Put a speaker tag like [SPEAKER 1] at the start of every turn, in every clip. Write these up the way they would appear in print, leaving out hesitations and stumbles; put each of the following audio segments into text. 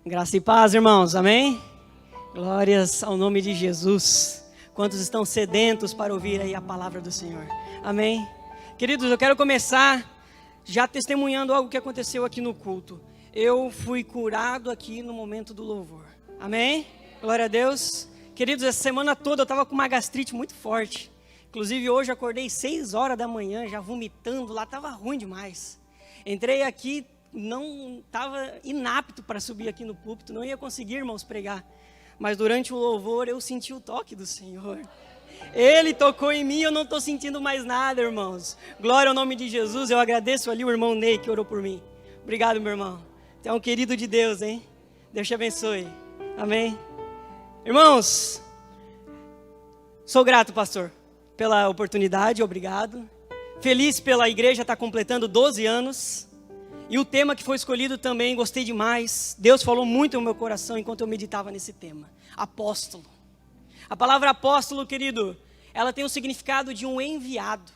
[SPEAKER 1] Graça e paz, irmãos, amém? Glórias ao nome de Jesus. Quantos estão sedentos para ouvir aí a palavra do Senhor? Amém? Queridos, eu quero começar já testemunhando algo que aconteceu aqui no culto. Eu fui curado aqui no momento do louvor. Amém? Glória a Deus. Queridos, essa semana toda eu estava com uma gastrite muito forte. Inclusive hoje eu acordei 6 horas da manhã, já vomitando lá, estava ruim demais. Entrei aqui, não estava inapto para subir aqui no púlpito, não ia conseguir, irmãos, pregar. Mas durante o louvor eu senti o toque do Senhor. Ele tocou em mim, eu não estou sentindo mais nada, irmãos. Glória ao nome de Jesus, eu agradeço ali o irmão Ney que orou por mim. Obrigado, meu irmão. Você é um querido de Deus, hein? Deus te abençoe. Amém? Irmãos, sou grato, pastor, pela oportunidade, obrigado. Feliz pela igreja estar completando 12 anos. E o tema que foi escolhido também, gostei demais. Deus falou muito no meu coração enquanto eu meditava nesse tema. Apóstolo. A palavra apóstolo, querido, ela tem o significado de um enviado.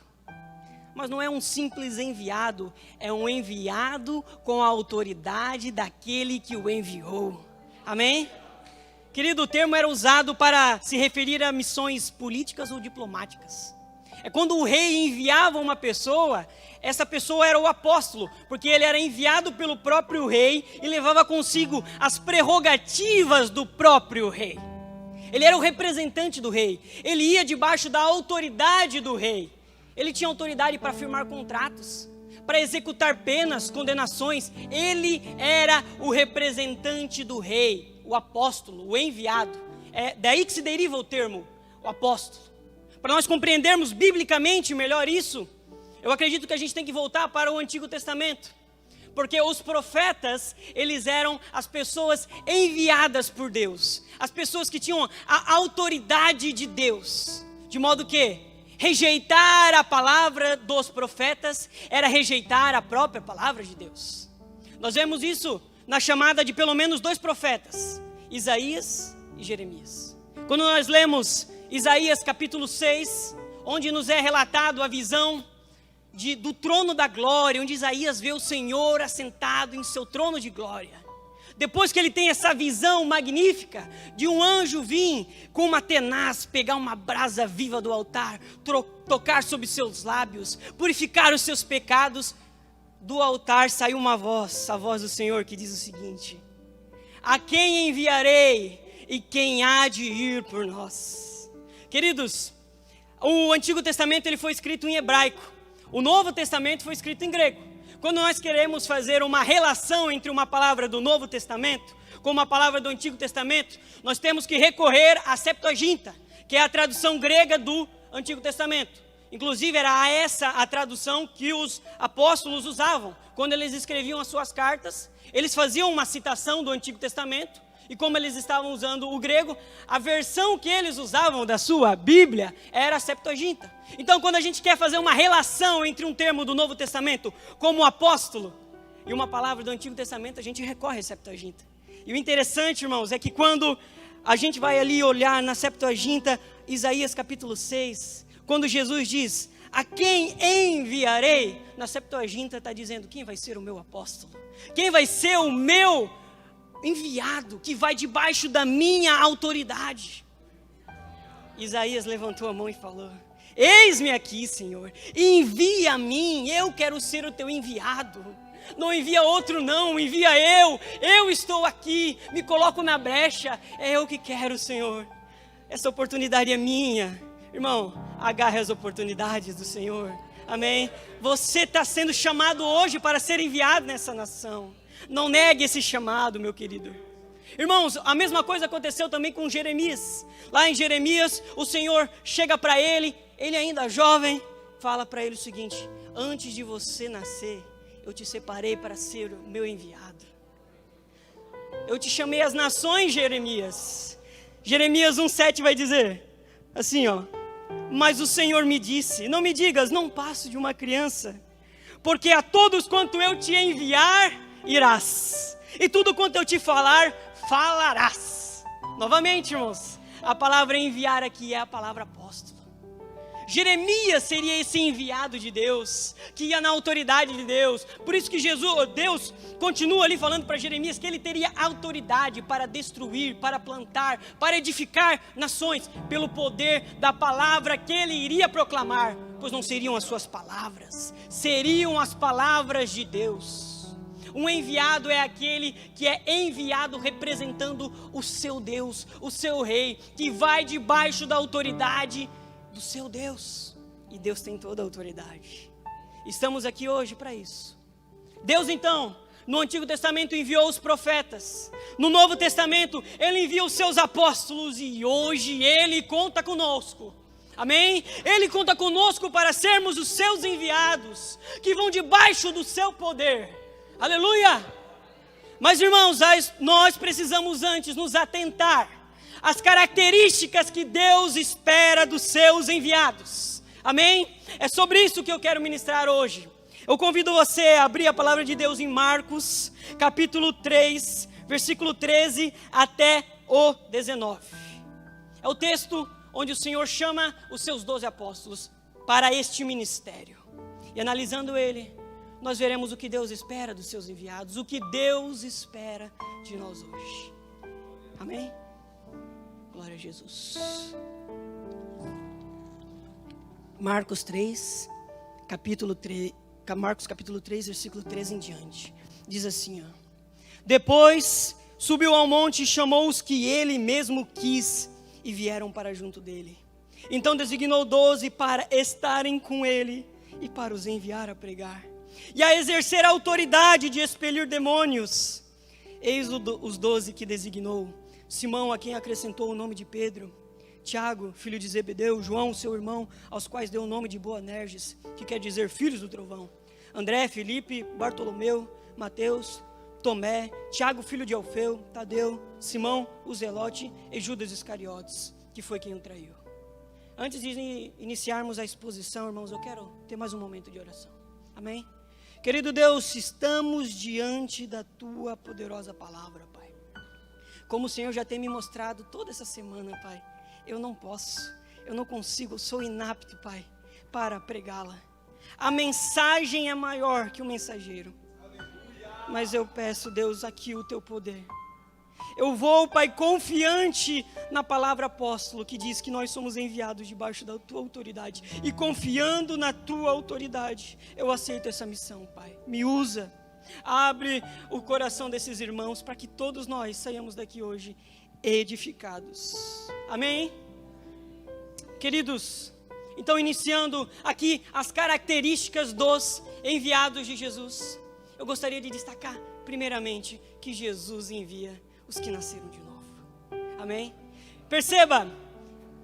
[SPEAKER 1] Mas não é um simples enviado, é um enviado com a autoridade daquele que o enviou. Amém? Querido, o termo era usado para se referir a missões políticas ou diplomáticas. É quando o rei enviava uma pessoa, essa pessoa era o apóstolo, porque ele era enviado pelo próprio rei e levava consigo as prerrogativas do próprio rei. Ele era o representante do rei, ele ia debaixo da autoridade do rei. Ele tinha autoridade para firmar contratos, para executar penas, condenações. Ele era o representante do rei, o apóstolo, o enviado. É daí que se deriva o termo, o apóstolo. Para nós compreendermos biblicamente melhor isso, eu acredito que a gente tem que voltar para o Antigo Testamento. Porque os profetas, eles eram as pessoas enviadas por Deus. As pessoas que tinham a autoridade de Deus. De modo que rejeitar a palavra dos profetas era rejeitar a própria palavra de Deus. Nós vemos isso na chamada de pelo menos 2 profetas, Isaías e Jeremias. Quando nós lemos Isaías capítulo 6, onde nos é relatado a visão do trono da glória, onde Isaías vê o Senhor assentado em seu trono de glória. Depois que ele tem essa visão magnífica de um anjo vir com uma tenaz, pegar uma brasa viva do altar, tocar sobre seus lábios, purificar os seus pecados, do altar saiu uma voz, a voz do Senhor que diz o seguinte: a quem enviarei e quem há de ir por nós? Queridos, o Antigo Testamento ele foi escrito em hebraico, o Novo Testamento foi escrito em grego. Quando nós queremos fazer uma relação entre uma palavra do Novo Testamento com uma palavra do Antigo Testamento, nós temos que recorrer à Septuaginta, que é a tradução grega do Antigo Testamento. Inclusive era essa a tradução que os apóstolos usavam. Quando eles escreviam as suas cartas, eles faziam uma citação do Antigo Testamento. E como eles estavam usando o grego, a versão que eles usavam da sua Bíblia era a Septuaginta. Então, quando a gente quer fazer uma relação entre um termo do Novo Testamento, como apóstolo, e uma palavra do Antigo Testamento, a gente recorre à Septuaginta. E o interessante, irmãos, é que quando a gente vai ali olhar na Septuaginta, Isaías capítulo 6, quando Jesus diz, a quem enviarei? Na Septuaginta está dizendo, quem vai ser o meu apóstolo? Quem vai ser o meu enviado, que vai debaixo da minha autoridade? Isaías levantou a mão e falou, eis-me aqui, Senhor, envia a mim, eu quero ser o teu enviado. Não envia outro não, envia eu estou aqui, me coloco na brecha, é eu que quero, Senhor. Essa oportunidade é minha. Irmão, agarre as oportunidades do Senhor, amém? Você está sendo chamado hoje para ser enviado nessa nação. Não negue esse chamado, meu querido. Irmãos, a mesma coisa aconteceu também com Jeremias. Lá em Jeremias, o Senhor chega para ele ainda jovem, fala para ele o seguinte, antes de você nascer, eu te separei para ser o meu enviado. Eu te chamei às nações, Jeremias. Jeremias 1,7 vai dizer assim, ó, mas o Senhor me disse, não me digas, não passo de uma criança, porque a todos quanto eu te enviar, irás, e tudo quanto eu te falar, falarás. Novamente, irmãos, a palavra enviar aqui é a palavra apóstolo. Jeremias seria esse enviado de Deus, que ia na autoridade de Deus. Por isso que Deus continua ali falando para Jeremias que ele teria autoridade para destruir, para plantar, para edificar nações, pelo poder da palavra que ele iria proclamar, pois não seriam as suas palavras, seriam as palavras de Deus. Um enviado é aquele que é enviado representando o seu Deus, o seu rei, que vai debaixo da autoridade do seu Deus. E Deus tem toda a autoridade. Estamos aqui hoje para isso. Deus então, no Antigo Testamento enviou os profetas. No Novo Testamento Ele envia os seus apóstolos e hoje Ele conta conosco. Amém? Ele conta conosco para sermos os seus enviados, que vão debaixo do seu poder. Aleluia! Mas irmãos, nós precisamos antes nos atentar às características que Deus espera dos seus enviados. Amém? É sobre isso que eu quero ministrar hoje. Eu convido você a abrir a palavra de Deus em Marcos, capítulo 3, versículo 13 até o 19. É o texto onde o Senhor chama os seus 12 apóstolos para este ministério. E analisando ele, nós veremos o que Deus espera dos seus enviados, o que Deus espera de nós hoje. Amém? Glória a Jesus. Marcos capítulo 3, versículo 13 em diante. Diz assim, ó. Depois subiu ao monte e chamou os que ele mesmo quis e vieram para junto dele. Então designou 12 para estarem com ele e para os enviar a pregar e a exercer a autoridade de expelir demônios. Eis os 12 que designou: Simão, a quem acrescentou o nome de Pedro, Tiago, filho de Zebedeu, João, seu irmão, aos quais deu o nome de Boanerges, que quer dizer filhos do trovão, André, Filipe, Bartolomeu, Mateus, Tomé, Tiago, filho de Alfeu, Tadeu, Simão, o Zelote e Judas Iscariotes, que foi quem o traiu. Antes de iniciarmos a exposição, irmãos, eu quero ter mais um momento de oração. Amém? Querido Deus, estamos diante da Tua poderosa palavra, Pai. Como o Senhor já tem me mostrado toda essa semana, Pai, eu não consigo, eu sou inapto, Pai, para pregá-la. A mensagem é maior que o mensageiro. Mas eu peço, Deus, aqui o Teu poder. Eu vou, Pai, confiante na palavra apóstolo, que diz que nós somos enviados debaixo da Tua autoridade. E confiando na Tua autoridade, eu aceito essa missão, Pai. Me usa. Abre o coração desses irmãos para que todos nós saiamos daqui hoje edificados. Amém? Queridos, então iniciando aqui as características dos enviados de Jesus, eu gostaria de destacar primeiramente que Jesus envia os que nasceram de novo. Amém? Perceba,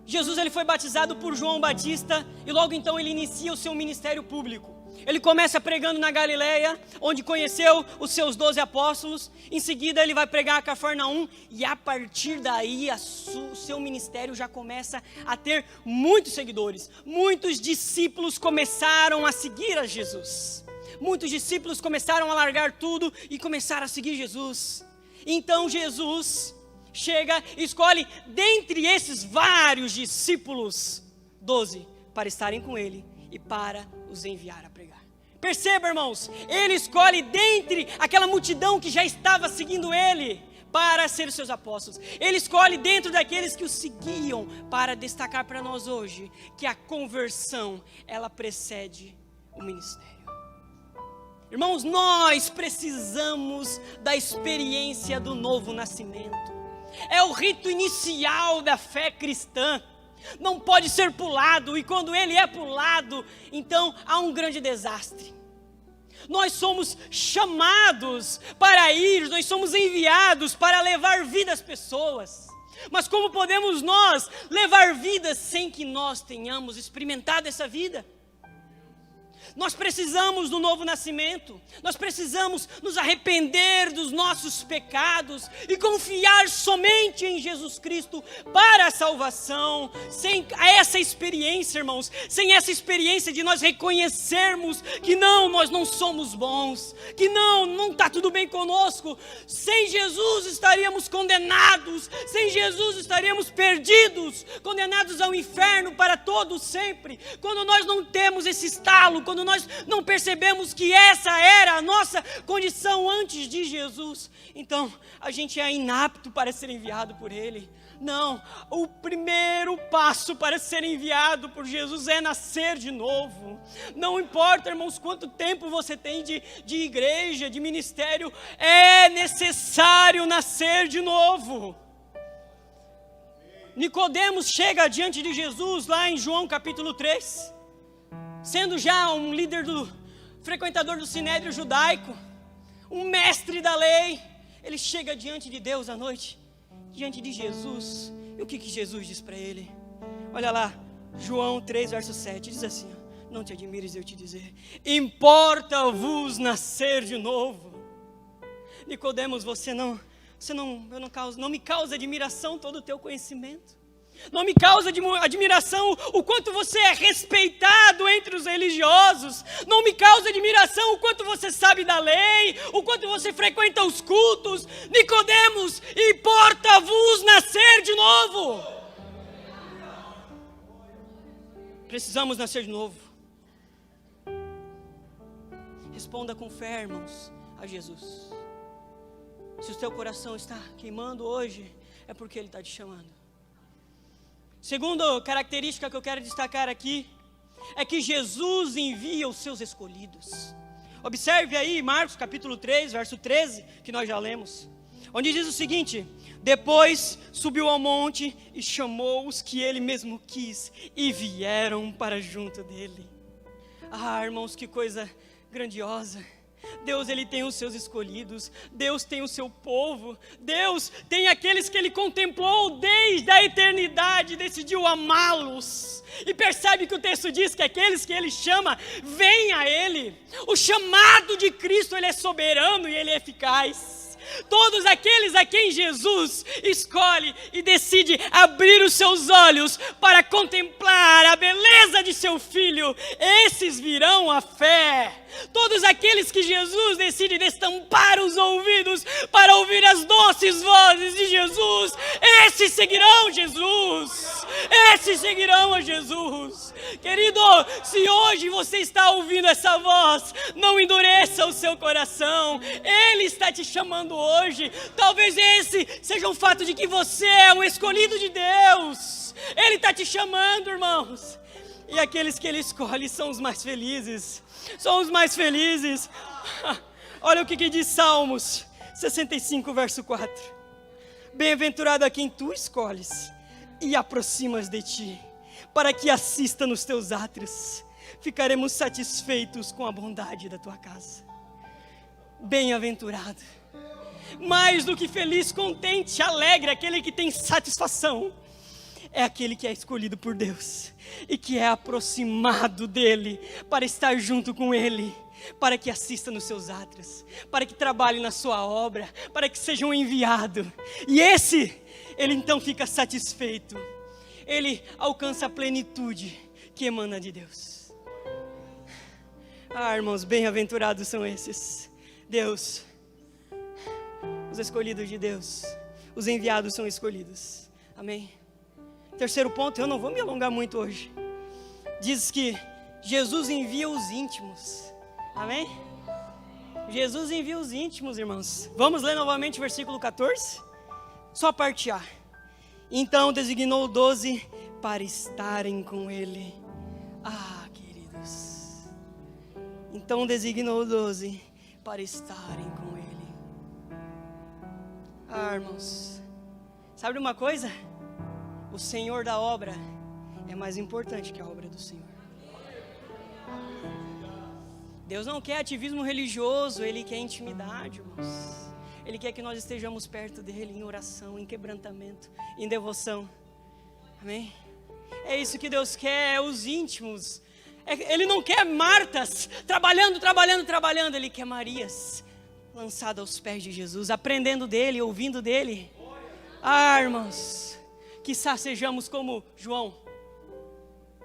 [SPEAKER 1] Jesus ele foi batizado por João Batista e logo então ele inicia o seu ministério público. Ele começa pregando na Galileia, onde conheceu os seus 12 apóstolos. Em seguida ele vai pregar a Cafarnaum e a partir daí o seu ministério já começa a ter muitos seguidores. Muitos discípulos começaram a seguir a Jesus. Muitos discípulos começaram a largar tudo e começaram a seguir Jesus. Então Jesus chega e escolhe dentre esses vários discípulos 12 para estarem com ele e para os enviar a pregar. Perceba, irmãos, ele escolhe dentre aquela multidão que já estava seguindo ele para ser os seus apóstolos. Ele escolhe dentro daqueles que o seguiam para destacar para nós hoje que a conversão, ela precede o ministério. Irmãos, nós precisamos da experiência do novo nascimento. É o rito inicial da fé cristã. Não pode ser pulado, e quando ele é pulado, então há um grande desastre. Nós somos chamados para ir, nós somos enviados para levar vida às pessoas. Mas como podemos nós levar vida sem que nós tenhamos experimentado essa vida? Nós precisamos do novo nascimento, nós precisamos nos arrepender dos nossos pecados e confiar somente em Jesus Cristo para a salvação. Sem essa experiência, irmãos, sem essa experiência de nós reconhecermos que não, nós não somos bons, que não está tudo bem conosco, sem Jesus estaríamos condenados, sem Jesus estaríamos perdidos, condenados ao inferno para todo sempre. Quando nós não temos esse estalo, quando nós não percebemos que essa era a nossa condição antes de Jesus, então a gente é inapto para ser enviado por Ele. Não, o primeiro passo para ser enviado por Jesus é nascer de novo. Não importa, irmãos, quanto tempo você tem de igreja, de ministério, é necessário nascer de novo. Nicodemos chega diante de Jesus lá em João capítulo 3, sendo já um líder frequentador do sinédrio judaico, um mestre da lei. Ele chega diante de Deus à noite, diante de Jesus. E o que Jesus diz para ele? Olha lá, João 3, verso 7, diz assim: não te admires eu te dizer, importa-vos nascer de novo. Nicodemos, não me causa admiração todo o teu conhecimento. Não me causa admiração o quanto você é respeitado entre os religiosos. Não me causa admiração o quanto você sabe da lei, o quanto você frequenta os cultos. Nicodemos, importa-vos nascer de novo. Precisamos nascer de novo. Responda com fé, irmãos, a Jesus. Se o teu coração está queimando hoje, é porque Ele está te chamando. Segunda característica que eu quero destacar aqui é que Jesus envia os seus escolhidos. Observe aí Marcos capítulo 3, verso 13, que nós já lemos, onde diz o seguinte: depois subiu ao monte e chamou os que Ele mesmo quis, e vieram para junto dele. Ah, irmãos, que coisa grandiosa! Deus, Ele tem os seus escolhidos, Deus tem o seu povo, Deus tem aqueles que Ele contemplou desde a eternidade, decidiu amá-los. E percebe que o texto diz que aqueles que Ele chama, vêm a Ele. O chamado de Cristo, Ele é soberano e Ele é eficaz. Todos aqueles a quem Jesus escolhe e decide abrir os seus olhos para contemplar a beleza de seu Filho, esses virão à fé. Todos aqueles que Jesus decide destampar os ouvidos para ouvir as doces vozes de Jesus, esses seguirão Jesus, esses seguirão a Jesus. Querido, se hoje você está ouvindo essa voz, não endureça o seu coração. Ele está te chamando hoje. Talvez esse seja um fato de que você é um escolhido de Deus. Ele está te chamando, irmãos. E aqueles que Ele escolhe são os mais felizes. São os mais felizes. Olha o que diz Salmos 65, verso 4. Bem-aventurado a quem tu escolhes e aproximas de ti, para que assista nos teus átrios. Ficaremos satisfeitos com a bondade da tua casa. Bem-aventurado, mais do que feliz, contente, alegre, aquele que tem satisfação, é aquele que é escolhido por Deus e que é aproximado dEle para estar junto com Ele, para que assista nos seus átrios, para que trabalhe na sua obra, para que seja um enviado. E ele então fica satisfeito. Ele alcança a plenitude que emana de Deus. Ah, irmãos, bem-aventurados são esses. Deus, os escolhidos de Deus, os enviados são escolhidos. Amém? Terceiro ponto, eu não vou me alongar muito hoje. Diz que Jesus envia os íntimos. Amém? Jesus envia os íntimos, irmãos. Vamos ler novamente o versículo 14? Só a parte A. Então designou 12 para estarem com Ele. Ah, queridos. Então designou 12 para estarem com Ele. Ah, irmãos. Sabe uma coisa? O Senhor da obra é mais importante que a obra do Senhor. Deus não quer ativismo religioso, Ele quer intimidade, irmãos. Ele quer que nós estejamos perto dEle em oração, em quebrantamento, em devoção. Amém? É isso que Deus quer, é os íntimos. Ele não quer Martas trabalhando, ele quer Marias lançadas aos pés de Jesus, aprendendo dele, ouvindo dele. Irmãos, quiçá sejamos como João.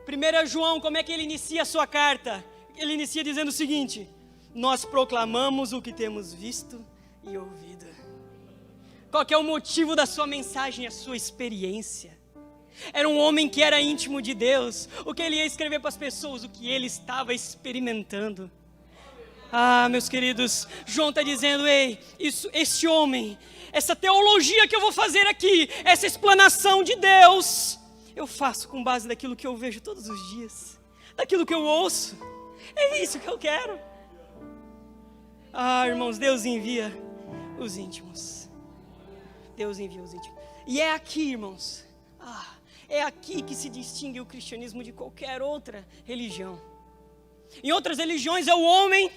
[SPEAKER 1] 1 João, como é que ele inicia a sua carta? Ele inicia dizendo o seguinte: nós proclamamos o que temos visto e ouvido. Qual que é o motivo da sua mensagem? A sua experiência. Era um homem que era íntimo de Deus. O que ele ia escrever para as pessoas? O que ele estava experimentando. Meus queridos, João está dizendo: ei, esse homem, essa teologia que eu vou fazer aqui, essa explanação de Deus, eu faço com base daquilo que eu vejo todos os dias, daquilo que eu ouço. É isso que eu quero. Irmãos, Deus envia os íntimos. Deus envia os íntimos. E é aqui, irmãos, é aqui que se distingue o cristianismo de qualquer outra religião. Em outras religiões é o homem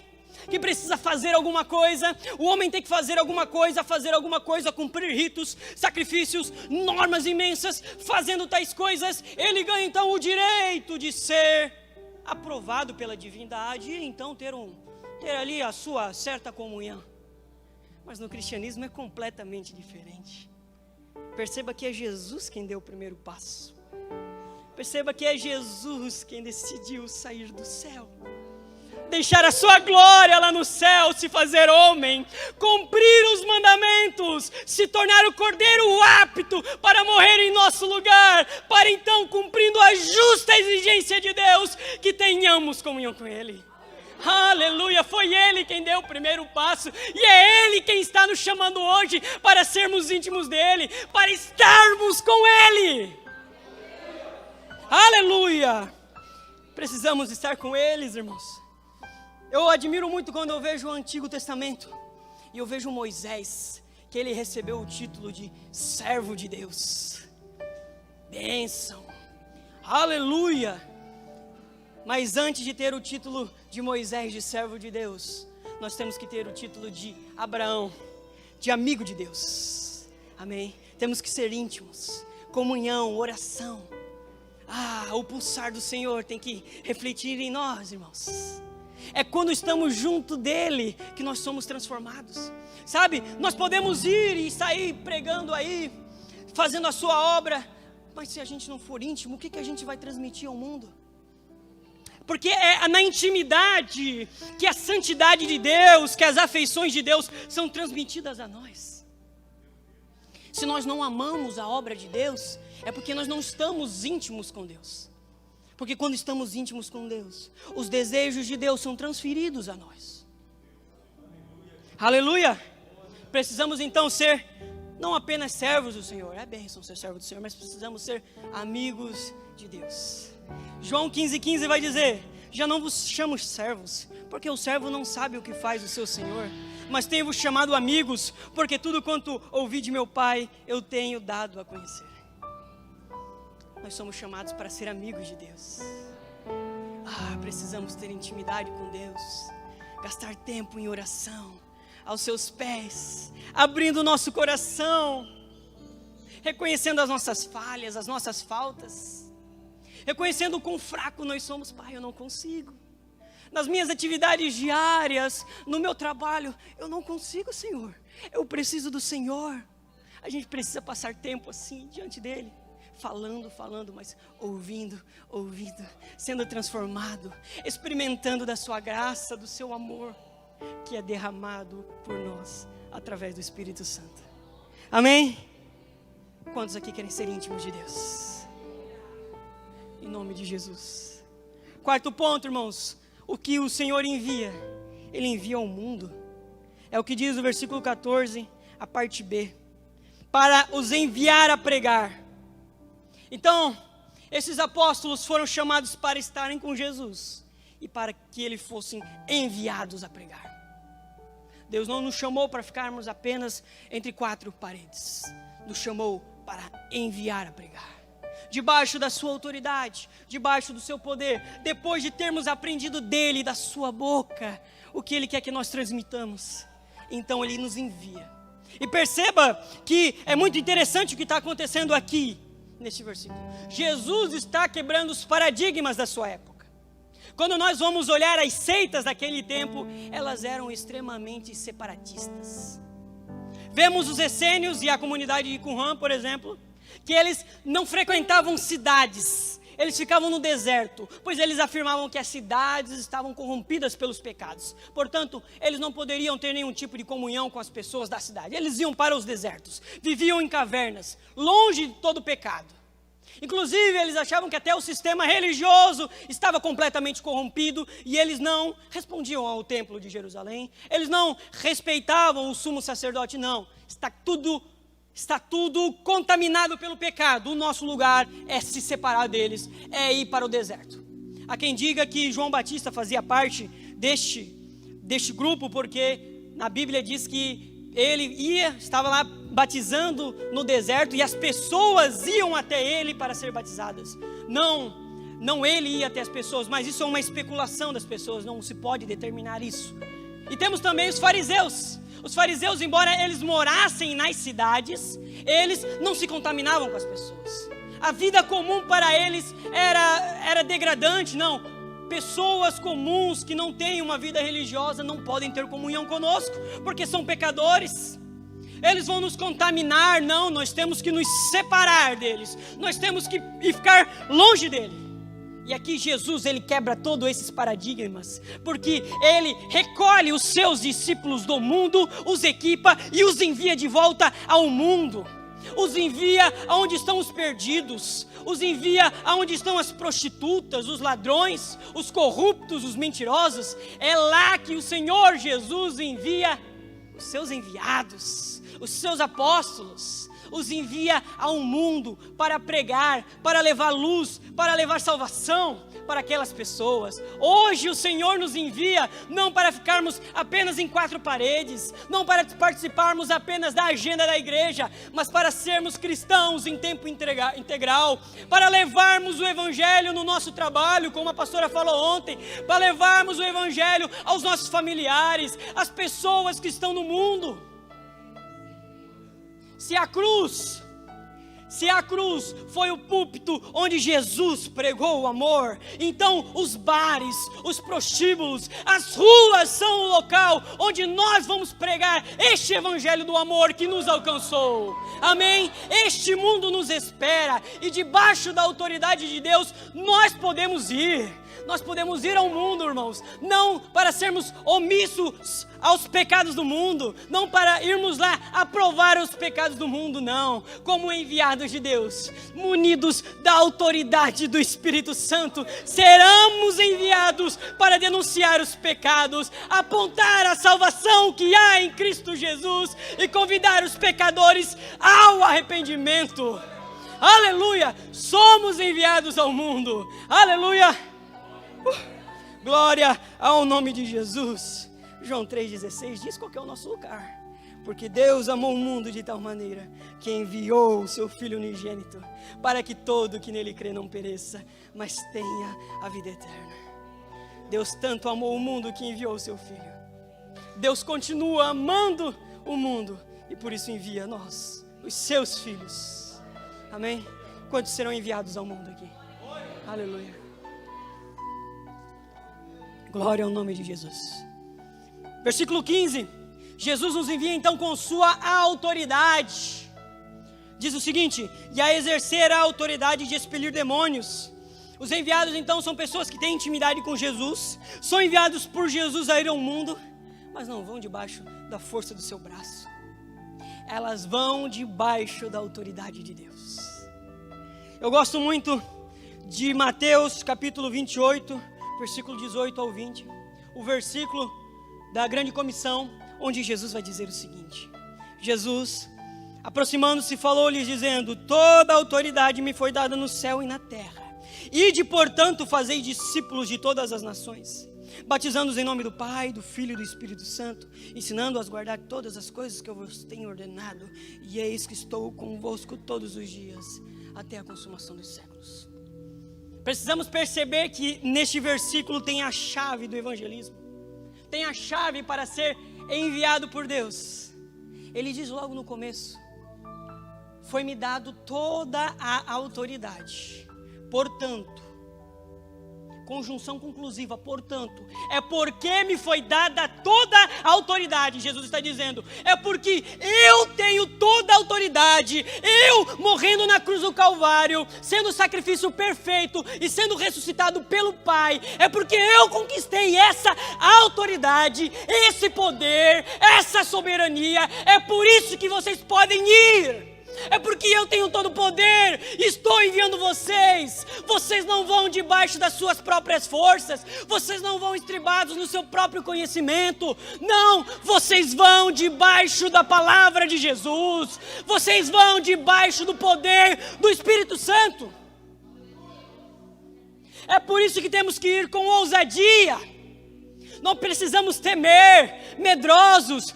[SPEAKER 1] que precisa fazer alguma coisa, o homem tem que fazer alguma coisa, cumprir ritos, sacrifícios, normas imensas. Fazendo tais coisas, ele ganha então o direito de ser aprovado pela divindade e então ter ali a sua certa comunhão. Mas no cristianismo é completamente diferente. Perceba que é Jesus quem deu o primeiro passo. Perceba que é Jesus quem decidiu sair do céu, deixar a sua glória lá no céu, se fazer homem, cumprir os mandamentos, se tornar o cordeiro apto para morrer em nosso lugar, para então, cumprindo a justa exigência de Deus, que tenhamos comunhão com Ele. Aleluia, foi Ele quem deu o primeiro passo, e é Ele quem está nos chamando hoje para sermos íntimos dEle, para estarmos com Ele. Aleluia, precisamos estar com eles, irmãos. Eu admiro muito quando eu vejo o Antigo Testamento, e eu vejo Moisés, que ele recebeu o título de servo de Deus. Bênção, aleluia. Mas antes de ter o título de Moisés, de servo de Deus, nós temos que ter o título de Abraão, de amigo de Deus. Amém? Temos que ser íntimos, comunhão, oração. O pulsar do Senhor tem que refletir em nós, irmãos. É quando estamos junto dEle que nós somos transformados. Sabe, nós podemos ir e sair pregando aí, fazendo a sua obra, mas se a gente não for íntimo, o que a gente vai transmitir ao mundo? Porque é na intimidade que a santidade de Deus, que as afeições de Deus são transmitidas a nós. Se nós não amamos a obra de Deus, é porque nós não estamos íntimos com Deus. Porque quando estamos íntimos com Deus, os desejos de Deus são transferidos a nós. Aleluia! Precisamos então ser não apenas servos do Senhor, é bênção ser servo do Senhor, mas precisamos ser amigos de Deus. João 15,15 vai dizer: já não vos chamo servos, porque o servo não sabe o que faz o seu Senhor, mas tenho-vos chamado amigos, porque tudo quanto ouvi de meu Pai, eu tenho dado a conhecer. Nós somos chamados para ser amigos de Deus. Precisamos ter intimidade com Deus, gastar tempo em oração, aos seus pés, abrindo o nosso coração, reconhecendo as nossas falhas, as nossas faltas, reconhecendo o quão fraco nós somos. Pai, eu não consigo. Nas minhas atividades diárias, no meu trabalho, eu não consigo, Senhor. Eu preciso do Senhor. A gente precisa passar tempo assim, diante dEle. Falando, mas ouvindo, sendo transformado, experimentando da sua graça, do seu amor, que é derramado por nós, através do Espírito Santo. Amém? Quantos aqui querem ser íntimos de Deus? Em nome de Jesus. Quarto ponto, irmãos, o que o Senhor envia? Ele envia ao mundo. É o que diz o versículo 14, a parte B. Para os enviar a pregar. Então, esses apóstolos foram chamados para estarem com Jesus e para que eles fossem enviados a pregar. Deus não nos chamou para ficarmos apenas entre quatro paredes. Nos chamou para enviar a pregar. Debaixo da sua autoridade, debaixo do seu poder, depois de termos aprendido dele, da sua boca, o que ele quer que nós transmitamos. Então ele nos envia. E perceba que é muito interessante o que está acontecendo aqui, neste versículo. Jesus está quebrando os paradigmas da sua época. Quando nós vamos olhar as seitas daquele tempo, elas eram extremamente separatistas. Vemos os essênios e a comunidade de Qumran, por exemplo, que eles não frequentavam cidades, eles ficavam no deserto, pois eles afirmavam que as cidades estavam corrompidas pelos pecados. Portanto, eles não poderiam ter nenhum tipo de comunhão com as pessoas da cidade. Eles iam para os desertos, viviam em cavernas, longe de todo pecado. Inclusive, eles achavam que até o sistema religioso estava completamente corrompido e eles não respondiam ao templo de Jerusalém, eles não respeitavam o sumo sacerdote, não. Está tudo contaminado pelo pecado. O nosso lugar é se separar deles, é ir para o deserto. Há quem diga que João Batista fazia parte deste grupo, porque na Bíblia diz que ele estava lá batizando no deserto e as pessoas iam até ele para ser batizadas. Não ele ia até as pessoas, mas isso é uma especulação das pessoas, não se pode determinar isso. E temos também os fariseus. Os fariseus, embora eles morassem nas cidades, eles não se contaminavam com as pessoas. A vida comum para eles era degradante, não. Pessoas comuns que não têm uma vida religiosa não podem ter comunhão conosco, porque são pecadores. Eles vão nos contaminar, não, nós temos que nos separar deles. Nós temos que ficar longe dele. E aqui Jesus, ele quebra todos esses paradigmas, porque ele recolhe os seus discípulos do mundo, os equipa e os envia de volta ao mundo. Os envia aonde estão os perdidos, os envia aonde estão as prostitutas, os ladrões, os corruptos, os mentirosos. É lá que o Senhor Jesus envia os seus enviados, os seus apóstolos. Os envia ao mundo para pregar, para levar luz, para levar salvação para aquelas pessoas. Hoje o Senhor nos envia não para ficarmos apenas em quatro paredes, não para participarmos apenas da agenda da igreja, mas para sermos cristãos em tempo integral, para levarmos o evangelho no nosso trabalho, como a pastora falou ontem, para levarmos o evangelho aos nossos familiares, às pessoas que estão no mundo. Se a cruz foi o púlpito onde Jesus pregou o amor, então os bares, os prostíbulos, as ruas são o local onde nós vamos pregar este evangelho do amor que nos alcançou. Amém? Este mundo nos espera e debaixo da autoridade de Deus nós podemos ir. Nós podemos ir ao mundo, irmãos, não para sermos omissos aos pecados do mundo, não para irmos lá aprovar os pecados do mundo, não. Como enviados de Deus, munidos da autoridade do Espírito Santo, seremos enviados para denunciar os pecados, apontar a salvação que há em Cristo Jesus e convidar os pecadores ao arrependimento. Aleluia! Somos enviados ao mundo. Aleluia! Glória ao nome de Jesus. João 3,16 diz qual que é o nosso lugar. Porque Deus amou o mundo de tal maneira que enviou o seu Filho unigênito, para que todo que nele crê não pereça, mas tenha a vida eterna. Deus tanto amou o mundo que enviou o seu Filho. Deus continua amando o mundo e por isso envia nós, os seus filhos. Amém? Quantos serão enviados ao mundo aqui? Aleluia. Glória ao nome de Jesus. Versículo 15. Jesus nos envia então com sua autoridade. Diz o seguinte: e a exercer a autoridade de expelir demônios. Os enviados então são pessoas que têm intimidade com Jesus, são enviados por Jesus a ir ao mundo, mas não vão debaixo da força do seu braço. Elas vão debaixo da autoridade de Deus. Eu gosto muito de Mateus capítulo 28, versículo 18 ao 20, o versículo da grande comissão, onde Jesus vai dizer o seguinte: Jesus, aproximando-se, falou-lhes dizendo: toda a autoridade me foi dada no céu e na terra. Ide, portanto, fazei discípulos de todas as nações, batizando-os em nome do Pai, do Filho e do Espírito Santo, ensinando-os a guardar todas as coisas que eu vos tenho ordenado, e eis que estou convosco todos os dias, até a consumação dos séculos. Precisamos perceber que neste versículo tem a chave do evangelismo, tem a chave para ser enviado por Deus. Ele diz logo no começo: foi-me dado toda a autoridade, portanto, conjunção conclusiva, portanto, é porque me foi dada toda a autoridade. Jesus está dizendo, é porque eu tenho toda a autoridade, eu morrendo na cruz do Calvário, sendo o sacrifício perfeito e sendo ressuscitado pelo Pai, é porque eu conquistei essa autoridade, esse poder, essa soberania. É por isso que vocês podem ir. É porque eu tenho todo o poder, estou enviando vocês. Vocês não vão debaixo das suas próprias forças, vocês não vão estribados no seu próprio conhecimento. Não, vocês vão debaixo da palavra de Jesus. Vocês vão debaixo do poder do Espírito Santo. É por isso que temos que ir com ousadia. Não precisamos temer, medrosos.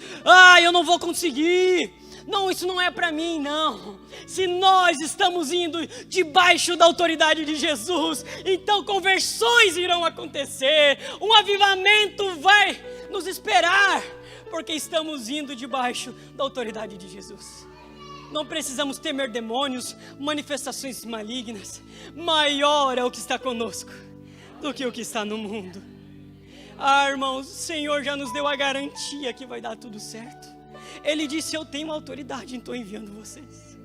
[SPEAKER 1] Eu não vou conseguir. Não, isso não é para mim, não. Se nós estamos indo debaixo da autoridade de Jesus, então conversões irão acontecer, um avivamento vai nos esperar, porque estamos indo debaixo da autoridade de Jesus. Não precisamos temer demônios, manifestações malignas. Maior é o que está conosco do que o que está no mundo. Irmãos, o Senhor já nos deu a garantia que vai dar tudo certo. Ele disse, eu tenho autoridade, então enviando vocês.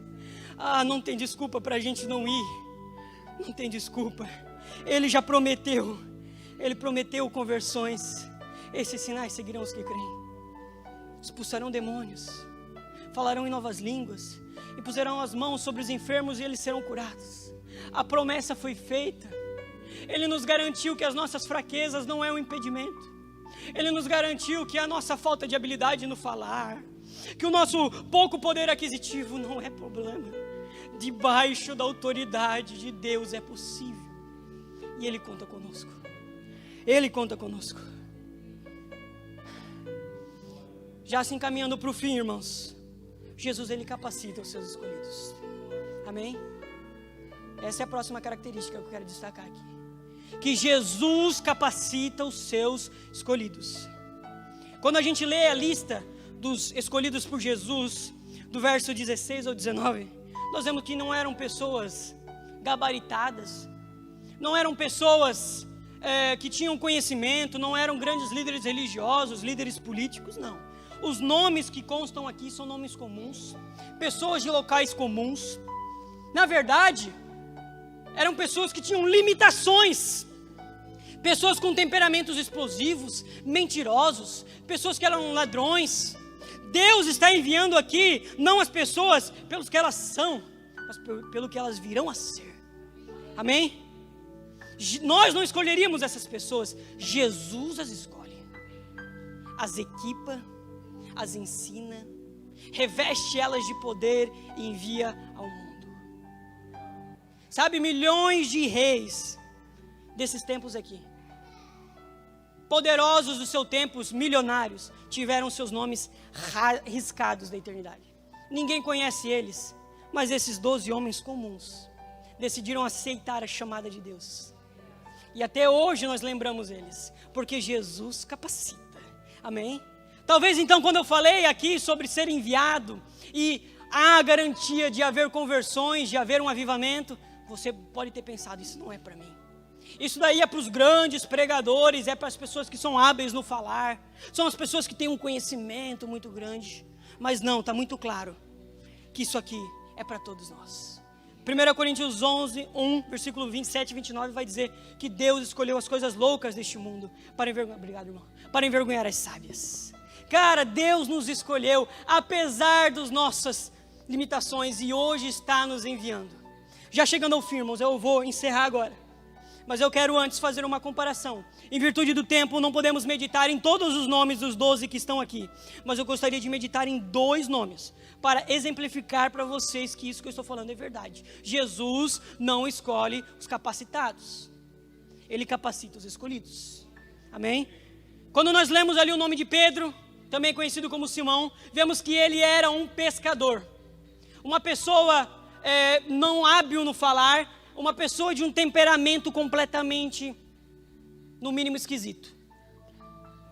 [SPEAKER 1] Não tem desculpa para a gente não ir. Não tem desculpa. Ele já prometeu. Ele prometeu conversões. Esses sinais seguirão os que creem. Expulsarão demônios. Falarão em novas línguas. E puserão as mãos sobre os enfermos e eles serão curados. A promessa foi feita. Ele nos garantiu que as nossas fraquezas não é um impedimento. Ele nos garantiu que a nossa falta de habilidade no falar, que o nosso pouco poder aquisitivo não é problema. Debaixo da autoridade de Deus é possível. E Ele conta conosco. Ele conta conosco. Já se encaminhando para o fim, irmãos. Jesus, Ele capacita os seus escolhidos. Amém? Essa é a próxima característica que eu quero destacar aqui. Que Jesus capacita os seus escolhidos. Quando a gente lê a lista dos escolhidos por Jesus, do verso 16 ao 19, nós vemos que não eram pessoas gabaritadas, não eram pessoas que tinham conhecimento, não eram grandes líderes religiosos, líderes políticos, não. Os nomes que constam aqui são nomes comuns, pessoas de locais comuns. Na verdade, eram pessoas que tinham limitações, pessoas com temperamentos explosivos, mentirosos, pessoas que eram ladrões. Deus está enviando aqui, não as pessoas pelos que elas são, mas pelo que elas virão a ser. Amém? Nós não escolheríamos essas pessoas, Jesus as escolhe, as equipa, as ensina, reveste elas de poder e envia ao mundo. Sabe, milhões de reis desses tempos aqui, poderosos dos seus tempos, milionários, tiveram seus nomes riscados da eternidade. Ninguém conhece eles, mas esses 12 homens comuns decidiram aceitar a chamada de Deus. E até hoje nós lembramos eles, porque Jesus capacita. Amém? Talvez então, quando eu falei aqui sobre ser enviado e a garantia de haver conversões, de haver um avivamento, você pode ter pensado, isso não é para mim. Isso daí é para os grandes pregadores, é para as pessoas que são hábeis no falar, são as pessoas que têm um conhecimento muito grande. Mas não, está muito claro que isso aqui é para todos nós. 1 Coríntios 11, 1, versículo 27 e 29 vai dizer que Deus escolheu as coisas loucas deste mundo para envergonhar, obrigado, irmão, para envergonhar as sábias. Cara, Deus nos escolheu apesar das nossas limitações e hoje está nos enviando. Já chegando ao fim, irmãos, eu vou encerrar agora. Mas eu quero antes fazer uma comparação. Em virtude do tempo, não podemos meditar em todos os nomes dos 12 que estão aqui. Mas eu gostaria de meditar em 2 nomes, para exemplificar para vocês que isso que eu estou falando é verdade. Jesus não escolhe os capacitados. Ele capacita os escolhidos. Amém? Quando nós lemos ali o nome de Pedro, também conhecido como Simão, vemos que ele era um pescador. Uma pessoa não hábil no falar, uma pessoa de um temperamento completamente, no mínimo, esquisito.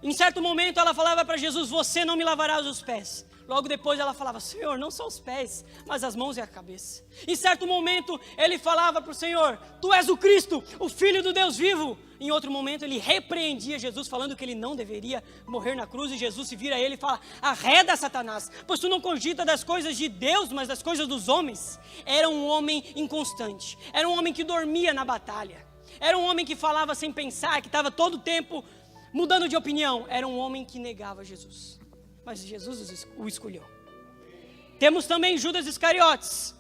[SPEAKER 1] Em certo momento ela falava para Jesus: você não me lavará os pés. Logo depois ela falava: Senhor, não só os pés, mas as mãos e a cabeça. Em certo momento ele falava para o Senhor: tu és o Cristo, o Filho do Deus vivo. Em outro momento ele repreendia Jesus, falando que ele não deveria morrer na cruz. E Jesus se vira a ele e fala: arreda, Satanás, pois tu não cogita das coisas de Deus, mas das coisas dos homens. Era um homem inconstante, era um homem que dormia na batalha, era um homem que falava sem pensar, que estava todo o tempo mudando de opinião. Era um homem que negava Jesus, mas Jesus o escolheu. Temos também Judas Iscariotes.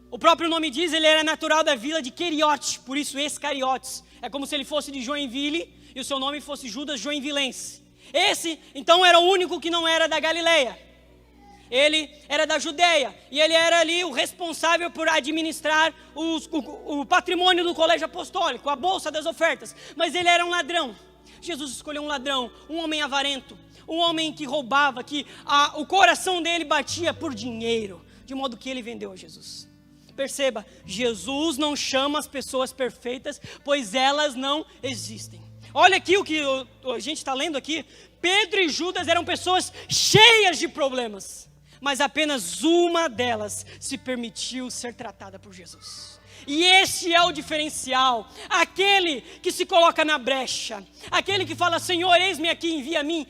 [SPEAKER 1] O próprio nome diz, ele era natural da vila de Queriote, por isso Iscariotes. É como se ele fosse de Joinville e o seu nome fosse Judas Joinvilense. Esse, então, era o único que não era da Galileia. Ele era da Judeia e ele era ali o responsável por administrar o patrimônio do colégio apostólico, a bolsa das ofertas. Mas ele era um ladrão. Jesus escolheu um ladrão, um homem avarento, um homem que roubava, que o coração dele batia por dinheiro, de modo que ele vendeu a Jesus. Perceba, Jesus não chama as pessoas perfeitas, pois elas não existem. Olha aqui o que a gente está lendo aqui. Pedro e Judas eram pessoas cheias de problemas, mas apenas uma delas se permitiu ser tratada por Jesus. E esse é o diferencial, aquele que se coloca na brecha, aquele que fala: Senhor, eis-me aqui, envia a mim.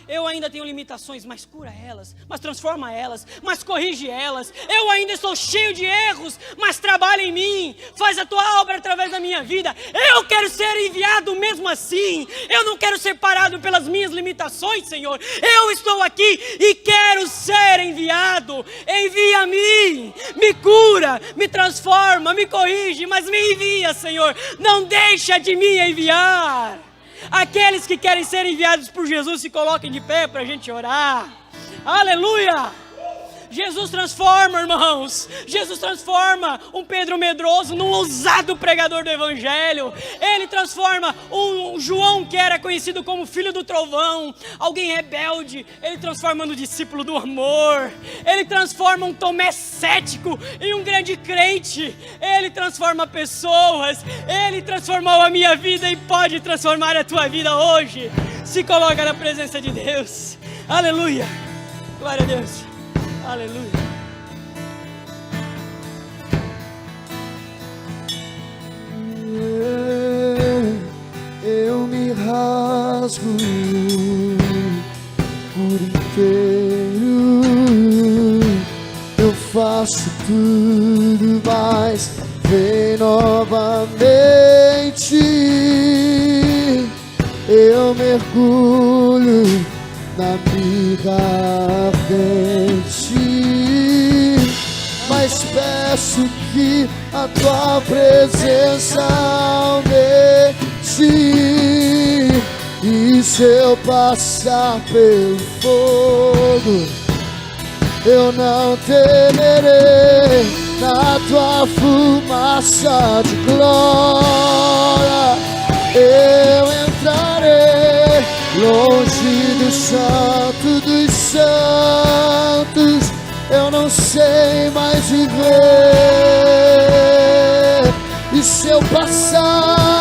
[SPEAKER 1] Eu ainda tenho limitações, mas cura elas, mas transforma elas, mas corrige elas. Eu ainda estou cheio de erros, mas trabalha em mim, faz a tua obra através da minha vida. Eu quero ser enviado mesmo assim, eu não quero ser parado pelas minhas limitações, Senhor. Eu estou aqui e quero ser enviado. Envia-me, me cura, me transforma, me corrige, mas me envia, Senhor. Não deixa de me enviar. Aqueles que querem ser enviados por Jesus, se coloquem de pé para a gente orar. Aleluia! Jesus transforma, irmãos. Jesus transforma um Pedro medroso num ousado pregador do evangelho. Ele transforma um João que era conhecido como filho do trovão, alguém rebelde, ele transforma no discípulo do amor. Ele transforma um Tomé cético em um grande crente. Ele transforma pessoas. Ele transformou a minha vida e pode transformar a tua vida hoje. Se coloca na presença de Deus. Aleluia. Glória a Deus. Aleluia.
[SPEAKER 2] Eu me rasgo por inteiro. Eu faço tudo, mas vem novamente. Eu mergulho na mirra ardente, mas peço que a tua presença aumente. E se eu passar pelo fogo, eu não temerei. Na tua fumaça de glória eu entrarei. Longe do santo dos santos, eu não sei mais viver. E se eu passar